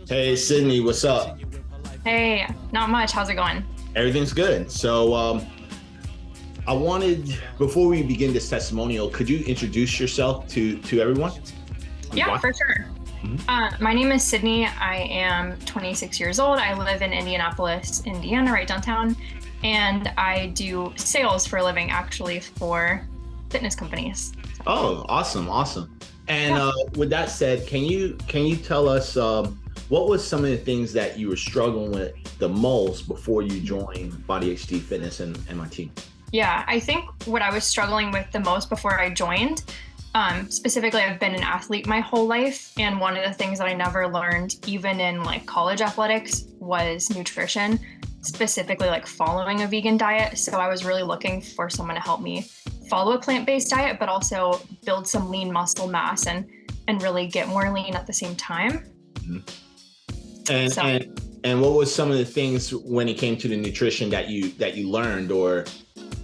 Hey Sydney, what's up? Hey, not much. How's it going? Everything's good. I wanted before we begin this testimonial, could you introduce yourself to everyone who's Yeah, watching? for sure. Mhm. My name is Sydney. I am 26 years old. I live in Indianapolis, Indiana, right downtown, and I do sales for a living, actually, for fitness companies. Oh, awesome, awesome. And Yeah. with that said, can you tell us what was some of the things that you were struggling with the most before you joined BodyHD Fitness and my team? Yeah, I think what I was struggling with the most before I joined, specifically, I've been an athlete my whole life, and one of the things that I never learned, even in like college athletics, was nutrition, specifically like following a vegan diet. So I was really looking for someone to help me follow a plant-based diet, but also build some lean muscle mass and really get more lean at the same time. Mhm. And So and what was some of the things when it came to the nutrition that you learned or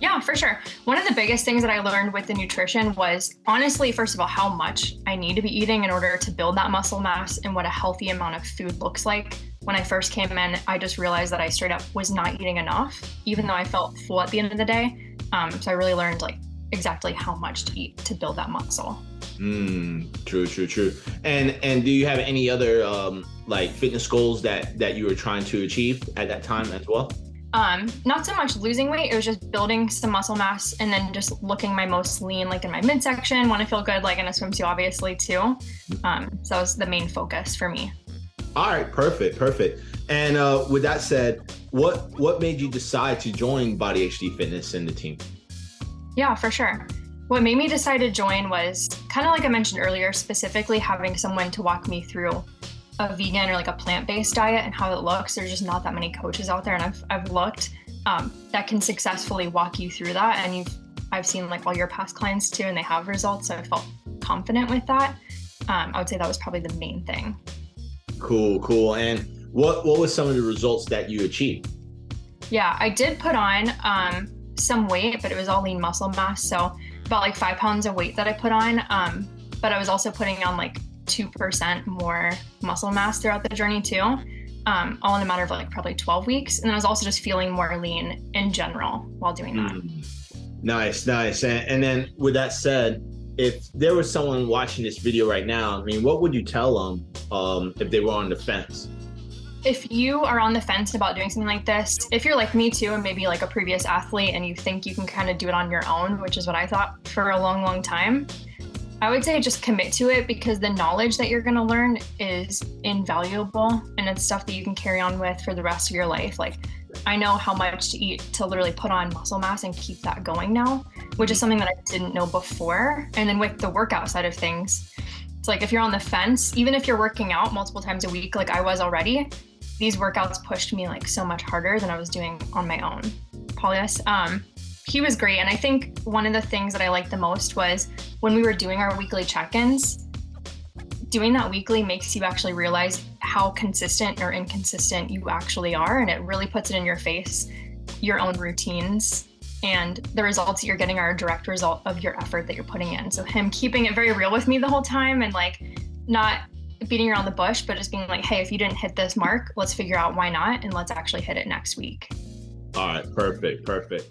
yeah, for sure. One of the biggest things that I learned with the nutrition was honestly, first of all, how much I need to be eating in order to build that muscle mass and what a healthy amount of food looks like. When I first came in, I just realized that I straight up was not eating enough, even though I felt full at the end of the day. So I really learned like exactly how much to eat to build that muscle. True, true, true. And do you have any other like fitness goals that you were trying to achieve at that time as well? Not so much losing weight, it was just building some muscle mass and then just looking my most lean, like in my midsection, want to feel good, like in a swimsuit, obviously, too. So that was the main focus for me. All right, perfect, perfect. And with that said, what made you decide to join Body HD Fitness and the team? Yeah, for sure. What made me decide to join was kind of like I mentioned earlier, specifically having someone to walk me through a vegan or like a plant-based diet and how it looks. There's just not that many coaches out there, and I've looked that can successfully walk you through that. And I've seen like all your past clients too, and they have results. So I felt confident with that. I would say that was probably the main thing. Cool, cool. And what was some of the results that you achieved? Yeah, I did put on some weight, but it was all lean muscle mass. So about like 5 pounds of weight that I put on. But I was also putting on like 2% more muscle mass throughout the journey too, all in a matter of like probably 12 weeks. And then I was also just feeling more lean in general while doing that. Nice, nice. And then with that said, if there was someone watching this video right now, I mean, what would you tell them if they were on the fence? If you are on the fence about doing something like this, if you're like me too, and maybe like a previous athlete and you think you can kind of do it on your own, which is what I thought for a long, long time, I would say just commit to it because the knowledge that you're going to learn is invaluable and it's stuff that you can carry on with for the rest of your life. Like, I know how much to eat to literally put on muscle mass and keep that going now, which is something that I didn't know before. And then with the workout side of things, it's like if you're on the fence, even if you're working out multiple times a week, like I was already, these workouts pushed me like so much harder than I was doing on my own. Paulius, he was great. And I think one of the things that I liked the most was when we were doing our weekly check-ins, doing that weekly makes you actually realize how consistent or inconsistent you actually are. And it really puts it in your face, your own routines, and the results that you're getting are a direct result of your effort that you're putting in. So him keeping it very real with me the whole time and like not beating around the bush, but just being like, hey, if you didn't hit this mark, let's figure out why not. And let's actually hit it next week. All right, perfect, perfect.